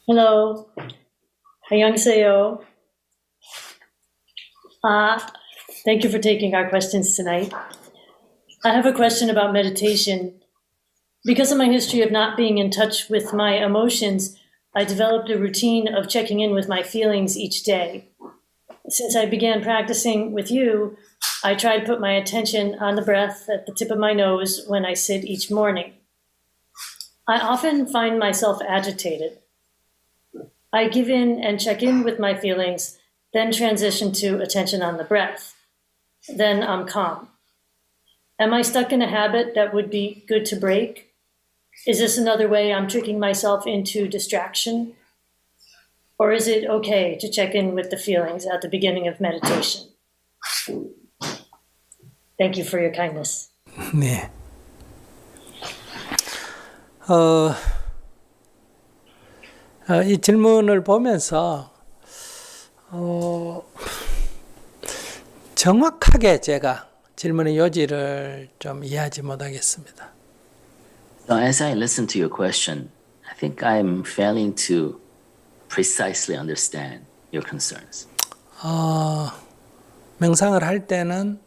Hello. 안녕하세요. Thank you for taking our questions tonight. I have a question about meditation. Because of my history of not being in touch with my emotions, I developed a routine of checking in with my feelings each day. Since I began practicing with you, I try to put my attention on the breath at the tip of my nose when I sit each morning. I often find myself agitated. I give in and check in with my feelings, then transition to attention on the breath. Then I'm calm. Am I stuck in a habit that would be good to break? Is this another way I'm tricking myself into distraction? Or is it okay to check in with the feelings at the beginning of meditation? Thank you for your kindness. 네. 이 질문을 보면서 정확하게 제가 질문의 요지를 좀 이해하지 못하겠습니다. So as I listen to your question, I think I'm failing to precisely understand your concerns. 명상을 할 때는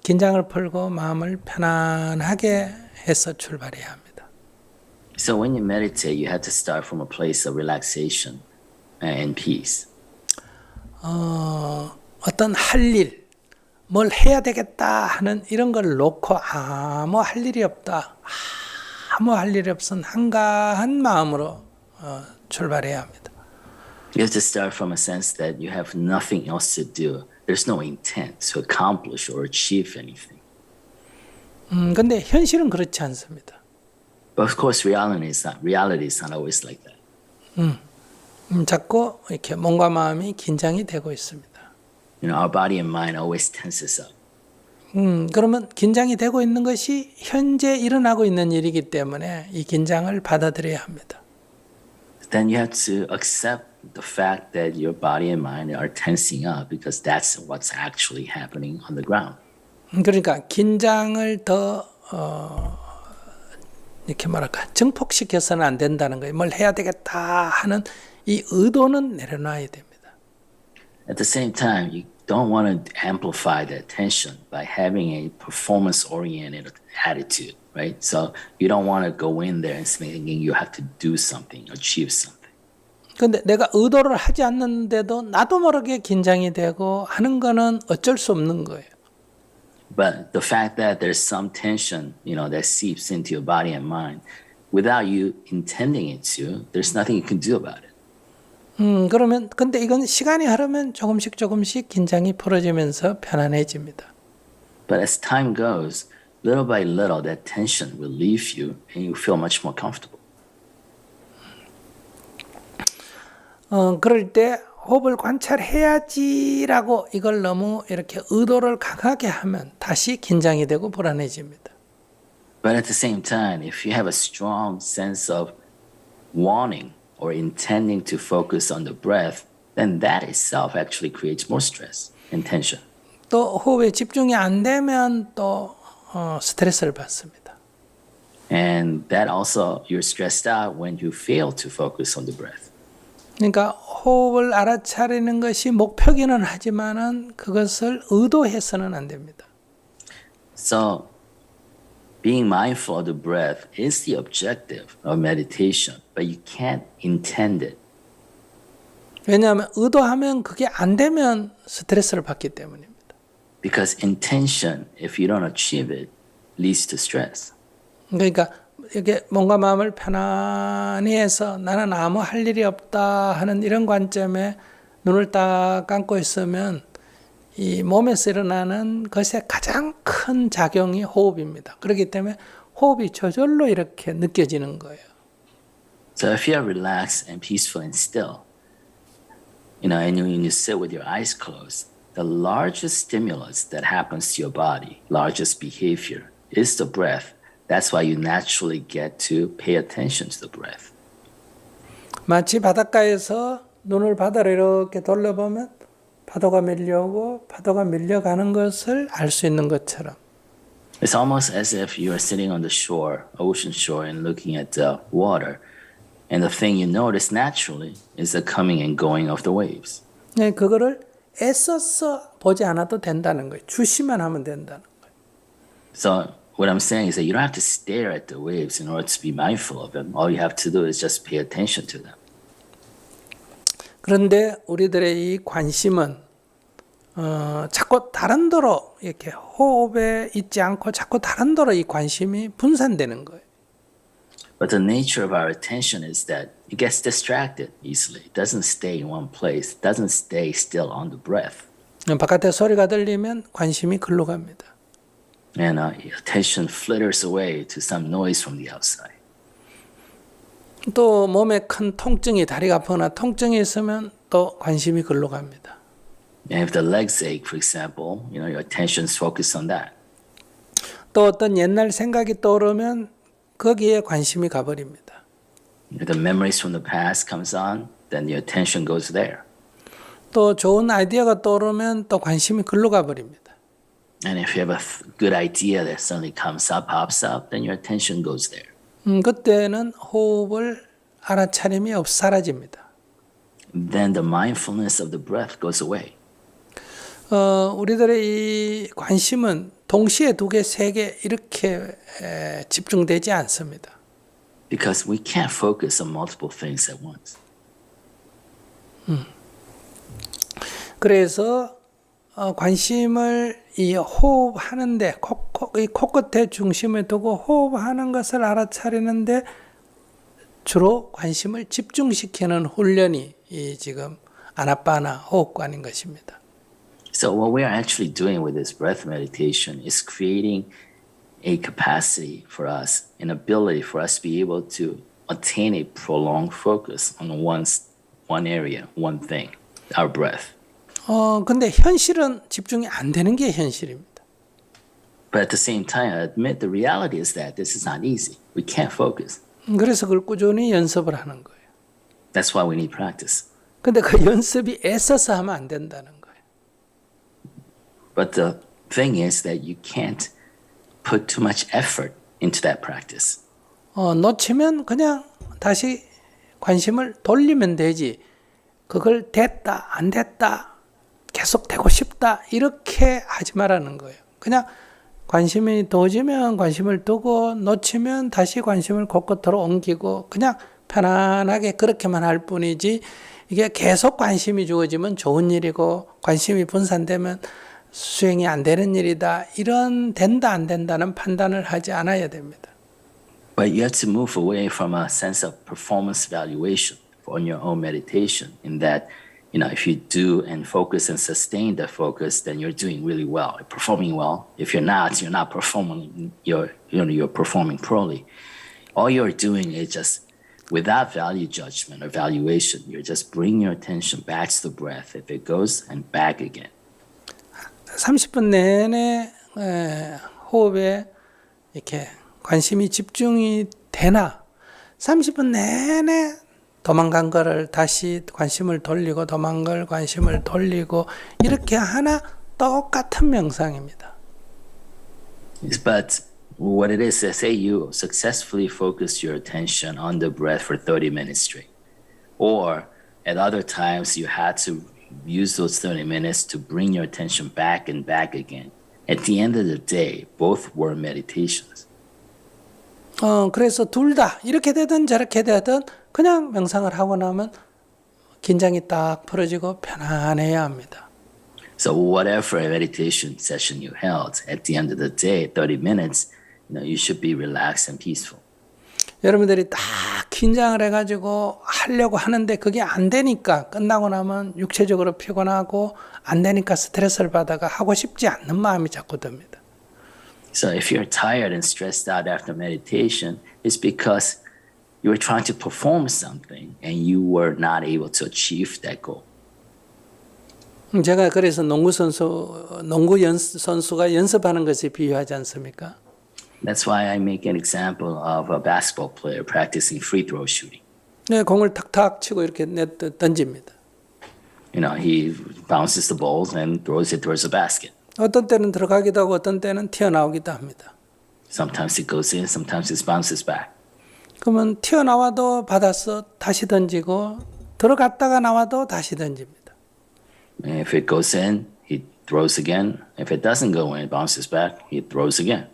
긴장을 풀고 마음을 편안하게 해서 출발해야 합니다. So when you meditate, you have to start from a place of relaxation and peace. 어떤 할 일, 뭘 해야 되겠다 하는 이런 걸 놓고 아무 할 일이 없다. 아무 할 일이 없은 한가한 마음으로 출발해야 합니다. You have to start from a sense that you have nothing else to do. There's no intent to accomplish or achieve anything. 근데 현실은 그렇지 않습니다. But of course, reality is not always like that. 자꾸 이렇게 몸과 마음이 긴장이 되고 있습니다. You know, our body and mind always tenses up. 그러면 긴장이 되고 있는 것이 현재 일어나고 있는 일이기 때문에 이 긴장을 받아들여야 합니다. Then you have to accept the fact that your body and mind are tensing up because that's what's actually happening on the ground. 그러니까 긴장을 더 이렇게 말할까 증폭시켜서는 안 된다는 거예요. 뭘 해야 되겠다 하는 이 의도는 내려놔야 됩니다. At the same time, you don't want to amplify that tension by having a performance-oriented attitude, right? So you don't want to go in there and thinking you have to do something, achieve something. 근데 내가 의도를 하지 않는데도 나도 모르게 긴장이 되고 하는 거는 어쩔 수 없는 거예요. But the fact that there's some tension, you know, that seeps into your body and mind, without you intending it to, there's nothing you can do about it. 그러면 근데 이건 시간이 흐르면 조금씩 긴장이 풀어지면서 편안해집니다. But as time goes, little by little, that tension will leave you and you feel much more comfortable. 그럴 때 호흡을 관찰해야지라고 이걸 너무 이렇게 의도를 강하게 하면 다시 긴장이 되고 불안해집니다. But at the same time, if you have a strong sense of wanting or intending to focus on the breath, then that itself actually creates more stress and tension. 또 호흡에 집중이 안 되면 또 스트레스를 받습니다. And that also, you're stressed out when you fail to focus on the breath. 그러니까 호흡을 알아차리는 것이 목표기는 하지만은 그것을 의도해서는 안 됩니다. So, being mindful of the breath is the objective of meditation, but you can't intend it. 왜냐하면 의도하면 그게 안 되면 스트레스를 받기 때문입니다. Because intention, if you don't achieve it, leads to stress. 그러니까 이렇게 몸과 마음을 편안히 해서 나는 아무 할 일이 없다 하는 이런 관점에 눈을 딱 감고 있으면 이 몸에서 일어나는 것의 가장 큰 작용이 호흡입니다. 그렇기 때문에 호흡이 저절로 이렇게 느껴지는 거예요. So if you're relaxed and peaceful and still, you know, and when you sit with your eyes closed, the largest stimulus that happens to your body, largest behavior, is the breath. That's why you naturally get to pay attention to the breath. 마치 바닷가에서 눈을 바다로 이렇게 돌려보면 파도가 밀려오고 파도가 밀려가는 것을 알 수 있는 것처럼 It's almost as if you are sitting on the shore, ocean shore, and looking at the water. And the thing you notice naturally is the coming and going of the waves. 네, 그거를 애써서 보지 않아도 된다는 거예요. 주시만 하면 된다는 거예요. So what I'm saying is that you don't have to stare at the waves in order to be mindful of them. All you have to do is just pay attention to them. 그런데 우리들의 이 관심은 자꾸 다른 데로 이렇게 호흡에 있지 않고 자꾸 다른 데로 이 관심이 분산되는 거예요. But the nature of our attention is that it gets distracted easily. It doesn't stay in one place. It doesn't stay still on the breath. 바깥에 소리가 들리면 관심이 글로 갑니다. And attention flitters away to some noise from the outside. 또 몸에 큰 통증이 다리가 아프거나 통증이 있으면 또 관심이 글로 갑니다. And if the legs ache, for example, your attention is focused on that. 또 어떤 옛날 생각이 떠오르면 거기에 관심이 가버립니다. If the memories from the past comes on, then your attention goes there. 또 좋은 아이디어가 떠오르면 또 관심이 글로 가버립니다. And if you have a good idea that suddenly comes up, pops up, then your attention goes there. 그때는 호흡을 알아차림이 사라집니다. Then the mindfulness of the breath goes away. 우리들의 이 관심은 동시에 두 개, 세 개 이렇게 집중되지 않습니다. Because we can't focus on multiple things at once. 그래서 관심을 이 호흡하는데 이 코끝에 중심을 두고 호흡하는 것을 알아차리는데 주로 관심을 집중시키는 훈련이 이 지금 아나파나 호흡관인 것입니다. So what we are actually doing with this breath meditation is creating a capacity for us, an ability for us to be able to attain a prolonged focus on one area, one thing, our breath. 근데 현실은 집중이 안 되는 게 현실입니다. But at the same time, I admit the reality is that this is not easy. We can't focus. 그래서 그걸 꾸준히 연습을 하는 거예요. That's why we need practice. 근데 그 연습이 애써서 하면 안 된다는 거예요. But the thing is that you can't put too much effort into that practice. 놓치면 그냥 다시 관심을 돌리면 되지. 그걸 됐다, 안 됐다, 계속 되고 싶다 이렇게 하지 말라는 거예요. 그냥 관심이 도지면 관심을 두고 놓치면 다시 관심을 곳곳으로 옮기고 그냥 편안하게 그렇게만 할 뿐이지 이게 계속 관심이 주어지면 좋은 일이고 관심이 분산되면 수행이 안 되는 일이다. 이런 된다 안 된다는 판단을 하지 않아야 됩니다. But you have to move away from a sense of performance evaluation on your own meditation in that, if you do and focus and sustain the focus, then you're doing really well, you're performing well. If you're not performing, you're performing poorly. All you're doing is just without value judgment or valuation, you're just bringing your attention back to the breath if it goes and back again. 30분 내내 호흡에 이렇게 관심이 집중이 되나 30분 내내 도망간 거를 다시 관심을 돌리고 도망갈 관심을 돌리고 이렇게 하나 똑같은 명상입니다. But what it is, say you successfully focus your attention on the breath for 30 minutes straight. Or at other times you had to use those 30 minutes to bring your attention back and back again. At the end of the day, both were meditations. 그래서 둘 다 이렇게 되든 저렇게 되든 그냥 명상을 하고 나면 긴장이 딱 풀어지고 편안해야 합니다. So whatever meditation session you held, at the end of the day, 30 minutes, you should be relaxed and peaceful. 여러분들이 딱 긴장을 해가지고 하려고 하는데 그게 안 되니까 끝나고 나면 육체적으로 피곤하고 안 되니까 스트레스를 받아가 하고 싶지 않는 마음이 자꾸 듭니다. So if you're tired and stressed out after meditation, it's because you were trying to perform something and you were not able to achieve that goal. 제가 그래서 농구 선수가 연습하는 것에 비유하지 않습니까? That's why I make an example of a basketball player practicing free throw shooting. 네, 공을 탁탁 치고 이렇게 던집니다. He bounces the balls and throws it towards the basket. 어떤 때는 들어가기도 하고 어떤 때는 튀어나오기도 합니다. Sometimes it goes in, sometimes it bounces back. 그러면 튀어나와도 받아서 다시 던지고 들어갔다가 나와도 다시 던집니다. And if it goes in, he throws again. If it doesn't go in, bounces back, he throws again.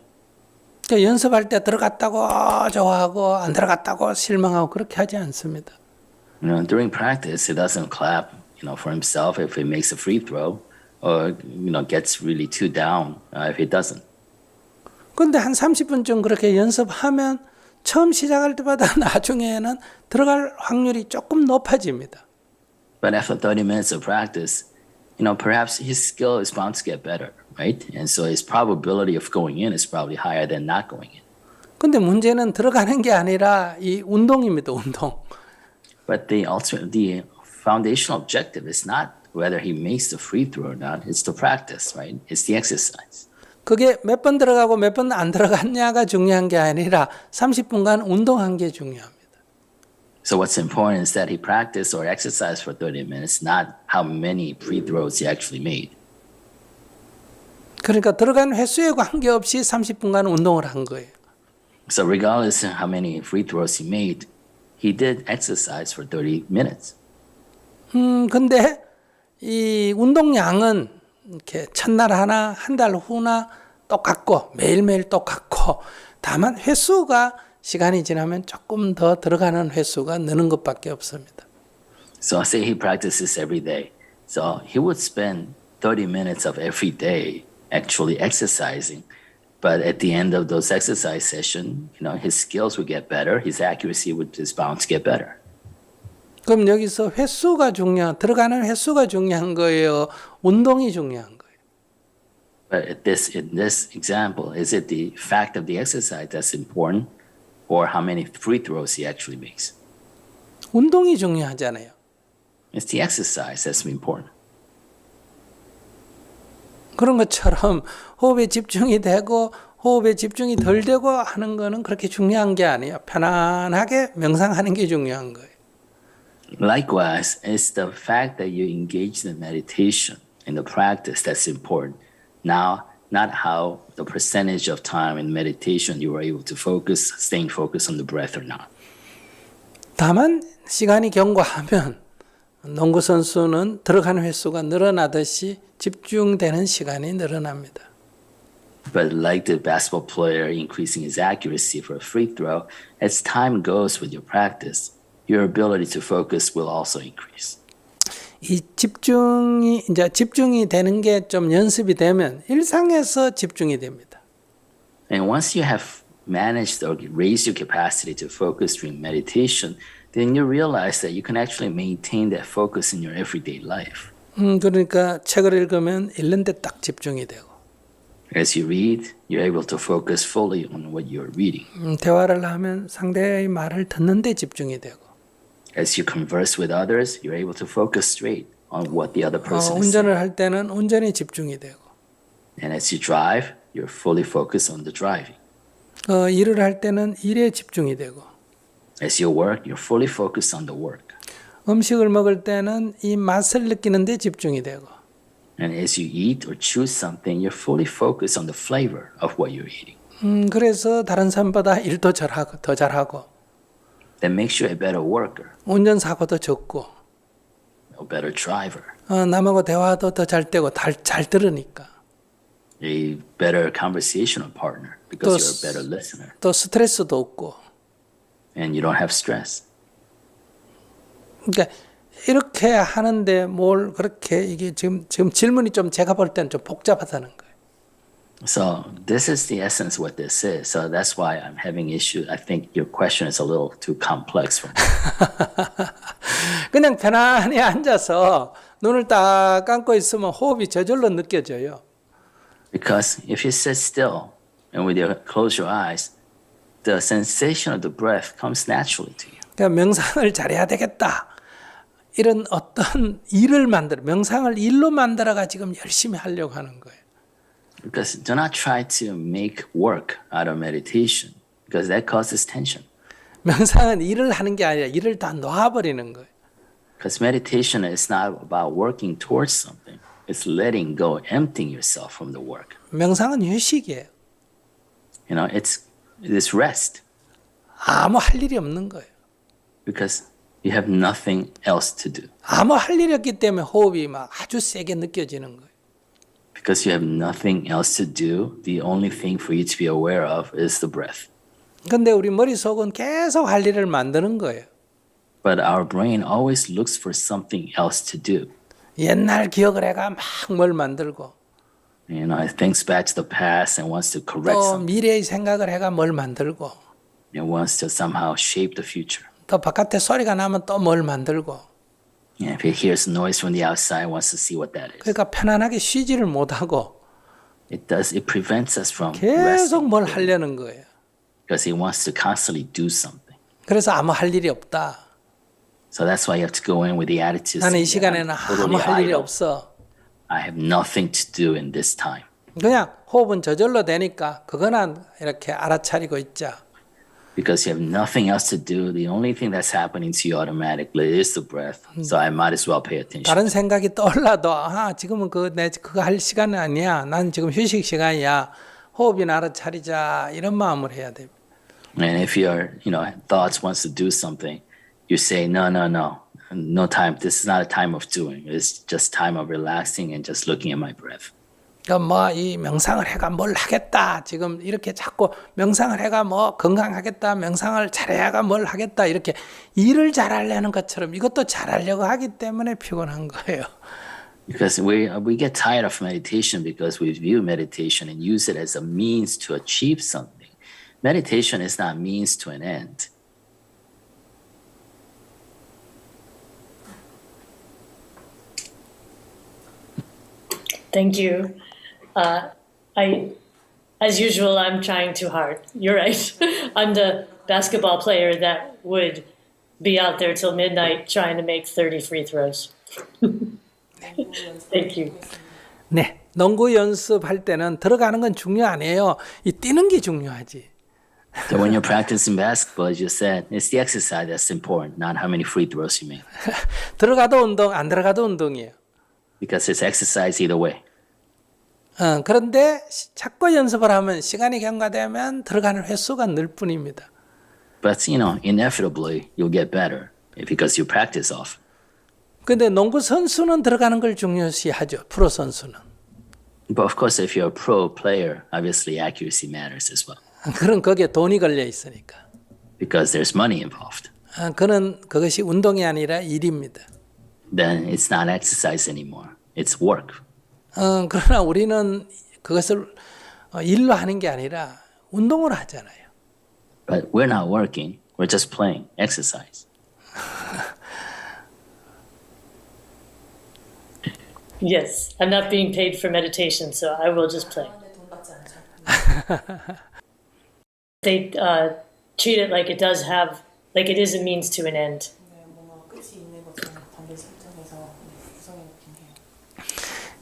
그러니까 연습할 때 들어갔다고 좋아하고 안 들어갔다고 실망하고 그렇게 하지 않습니다. During practice, he doesn't clap, for himself if he makes a free throw, or gets really too down if he doesn't. 근데 한 30분쯤 그렇게 연습하면 처음 시작할 때보다 나중에는 들어갈 확률이 조금 높아집니다. But after 30 minutes of practice, perhaps his skill is bound to get better, right? And so his probability of going in is probably higher than not going in. 근데 문제는 들어가는 게 아니라 이 운동입니다, 운동. But the foundational objective is not whether he makes the free throw or not. It's the practice, right? It's the exercise. 그게 몇 번 들어가고 몇 번 안 들어갔냐가 중요한 게 아니라 30분간 운동한 게 중요합니다. So what's important is that he practiced or exercised for 30 minutes, not how many free throws he actually made. 그러니까 들어간 횟수에 관계없이 30분간 운동을 한 거예요. So regardless of how many free throws he made, he did exercise for 30 minutes. 근데 이 운동량은 이렇게 첫날 하나, 한 달 후나 똑같고 매일매일 똑같고 다만 횟수가 시간이 지나면 조금 더 들어가는 횟수가 느는 것밖에 없습니다. So say he practices every day. So he would spend 30 minutes of every day actually exercising. But at the end of those exercise sessions, his skills would get better. His accuracy is bound to get better. 그럼 여기서 횟수가 들어가는 횟수가 중요한 거예요? 운동이 중요한 거예요? But in this example, is it the fact of the exercise that's important or how many free throws he actually makes? 운동이 중요하잖아요. It's the exercise that's important. 그런 것처럼 호흡에 집중이 되고 호흡에 집중이 덜 되고 하는 거는 그렇게 중요한 게 아니에요. 편안하게 명상하는 게 중요한 거예요. Likewise, it's the fact that you engage in meditation in the practice that's important. Now, not how the percentage of time in meditation you were able to focus, staying focused on the breath or not. 다만 시간이 경과하면 농구 선수는 들어가는 횟수가 늘어나듯이 집중되는 시간이 늘어납니다. But like the basketball player increasing his accuracy for a free throw, as time goes with your practice, your ability to focus will also increase. 이 집중이 되는 게 좀 연습이 되면 일상에서 집중이 됩니다. And once you have managed or raised your capacity to focus during meditation, then you realize that you can actually maintain that focus in your everyday life. 그러니까 책을 읽으면 읽는데 딱 집중이 되고 As you read, you're able to focus fully on what you're reading. 대화를 하면 상대의 말을 듣는데 집중이 되고 As you converse with others, you're able to focus straight on what the other person is 운전을 saying. 할 때는 운전에 집중이 되고 And as you drive, you're fully focused on the driving. 일을 할 때는 일에 집중이 되고 As you work, you're fully focused on the work. 음식을 먹을 때는 이 맛을 느끼는데 집중이 되고 And as you eat or choose something, you're fully focused on the flavor of what you're eating. 그래서 다른 사람보다 일도 더 잘하고 That makes you a better worker, 운전사고도 적고 a better driver, 남하고 대화도 더 잘 되고 잘 들으니까 a better conversational partner because you're a better listener 또 스트레스도 없고 and you don't have stress. 그러니까 이렇게 하는데 뭘 그렇게 이게 지금 질문이 좀 제가 볼 때는 좀 복잡하다는 거예요. So this is the essence of what this is. So that's why I'm having issue. I think your question is a little too complex for me. 그냥 편안히 앉아서 눈을 딱 감고 있으면 호흡이 저절로 느껴져요. Because if you sit still and close your eyes, the sensation of the breath comes naturally to you. 그러니까 명상을 잘해야 되겠다. 이런 어떤 일을 명상을 일로 만들어가 지금 열심히 하려고 하는 거예요. Because do not try to make work out of meditation because that causes tension. 명상은 일을 하는 게 아니라 일을 다 놓아버리는 거예요. Because meditation is not about working towards something. It's letting go, emptying yourself from the work. 명상은 휴식이에요. It's rest. 아무 할 일이 없는 거예요. because you have nothing else to do. 아무 할 일이 없기 때문에 호흡이 막 아주 세게 느껴지는 거예요. Because you have nothing else to do, the only thing for you to be aware of is the breath. 근데 우리 머릿속은 계속 할 일을 만드는 거예요. But our brain always looks for something else to do. 옛날 기억을 해가 막 뭘 만들고 You know, it thinks back to the past and wants to correct 또 something. 미래의 생각을 해가 뭘 만들고 It wants to somehow shape the future. 또 바깥에 소리가 나면 또 뭘 만들고 And if it hears noise from the outside, it wants to see what that is. 그러니까 편안하게 쉬지를 못하고 It prevents us from 계속 resting 뭘 하려는 거예요. because it wants to constantly do something. 그래서 아무 할 일이 없다. So that's why you have to go in with the attitude 나는 이 saying, 시간에는 "I'm totally 아무 할 일이 idle. 없어. I have nothing to do in this time. 그냥 호흡은 저절로 되니까 그거는 이렇게 알아차리고 있자. Because you have nothing else to do, the only thing that's happening to you automatically is the breath. So I might as well pay attention. 다른 생각이 떠올라도 지금은 그거 할 시간이 아니야. 난 지금 휴식 시간이야. 호흡이나 알아차리자 이런 마음을 해야 돼요. And if your thoughts wants to do something, you say no time. This is not a time of doing. It's just time of relaxing and just looking at my breath. 그러니까 이 명상을 해가 뭘 하겠다. 지금 이렇게 자꾸 명상을 해가 건강하겠다. 명상을 잘해야가 뭘 하겠다. 이렇게 일을 잘하려는 것처럼 이것도 잘하려고 하기 때문에 피곤한 거예요. Because we get tired of meditation because we view meditation and use it as a means to achieve something. Meditation is not means to an end. Thank you. As usual, I'm trying too hard. You're right. I'm the basketball player that would be out there till midnight trying to make 30 free throws. Thank you. 네, 농구 연습할 때는 들어가는 건 중요 아니에요. 이 뛰는 게 중요하지. So when you're practicing basketball, as you said, it's the exercise that's important, not how many free throws you make. 들어가도 운동, 안 들어가도 운동이에요. Because it's exercise either way. 그런데 자꾸 연습을 하면 시간이 경과되면 들어가는 횟수가 늘 뿐입니다. But inevitably you'll get better because you practice often. 근데 농구 선수는 들어가는 걸 중요시하죠. 프로 선수는. But of course, if you're a pro player, obviously accuracy matters as well. 그런 거기에 돈이 걸려 있으니까. Because there's money involved. 그것이 운동이 아니라 일입니다. Then it's not exercise anymore. It's work. 그러나 우리는 그것을 일로 하는 게 아니라 운동으로 하잖아요. But we're not working. We're just playing exercise. Yes, I'm not being paid for meditation, so I will just play. They treat it like it does have, like it is a means to an end.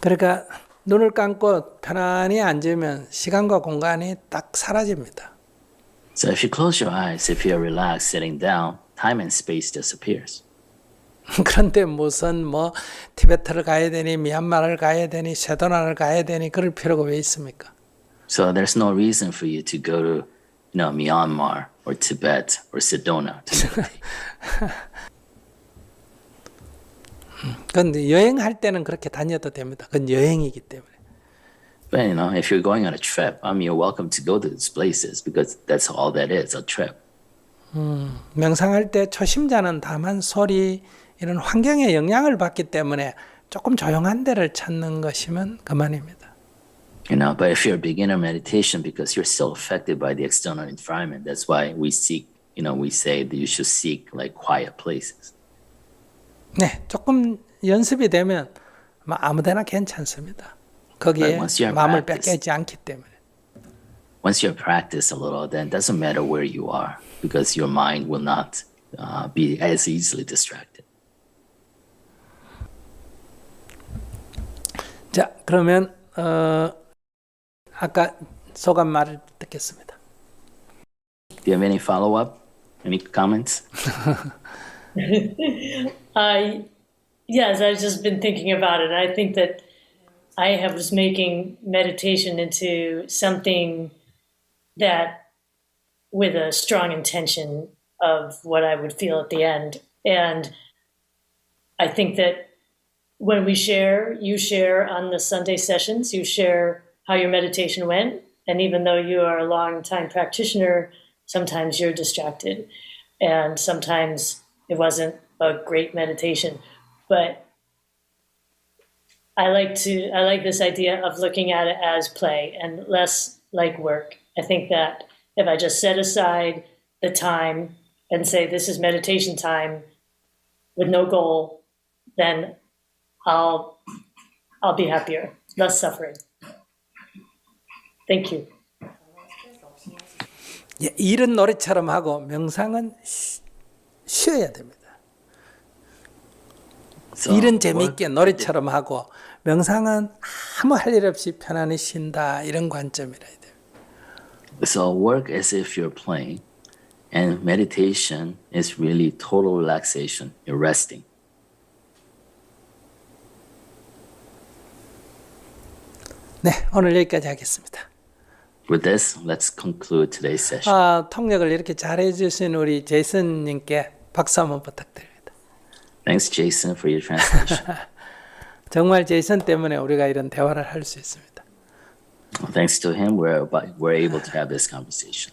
그러니까 눈을 감고 편안히 앉으면 시간과 공간이 딱 사라집니다. So if you close your eyes, if you're relaxed sitting down, time and space disappears. 그런데 무슨 티베트를 가야 되니 미얀마를 가야 되니 세도나를 가야 되니 그럴 필요가 왜 있습니까? So there's no reason for you to go to, Myanmar or Tibet or Sedona to meditate. 그런데 여행할 때는 그렇게 다녀도 됩니다. 그건 여행이기 때문에. But if you're going on a trip, you're welcome to go to these places because that's all that is, a trip. 명상할 때 초심자는 다만 소리 이런 환경의 영향을 받기 때문에 조금 조용한 데를 찾는 것이면 그만입니다. But if you're a beginner meditation, because you're still affected by the external environment, that's why we seek, we say that you should seek like quiet places. 네, 조금 연습이 되면 아무데나 괜찮습니다. 거기에 마음을 뺏기지 않기 때문에. Once you practice a little, then it doesn't matter where you are because your mind will not be as easily distracted. 자, 그러면 아까 소감 말을 듣겠습니다. Do you have any follow-up? Any comments? Yes, I've just been thinking about it. I think that I was making meditation into something that with a strong intention of what I would feel at the end. And I think that when we share, you share on the Sunday sessions, you share how your meditation went. And even though you are a long-time practitioner, sometimes you're distracted. And sometimes it wasn't a great meditation. But I like this idea of looking at it as play and less like work. I think that if I just set aside the time and say this is meditation time with no goal, then I'll be happier, less suffering. Thank you. 예, 일은 노래처럼 하고 명상은 쉬어야 됩니다. So 일은 work- 재미있게 노래처럼 하고 명상은 아무 할 일 없이 편안히 쉰다 이런 관점이라 해야 돼요. So work as if you're playing, and meditation is really total relaxation. You're resting. 네, 오늘 여기까지 하겠습니다. With this, let's conclude today's session. 통역을 이렇게 잘해 주신 우리 제이슨님께 박수 한번 부탁드립니다. Thanks, Jason, for your translation. 정말 제이슨 때문에 우리가 이런 대화를 할 수 있습니다. Thanks to him, we're able to have this conversation.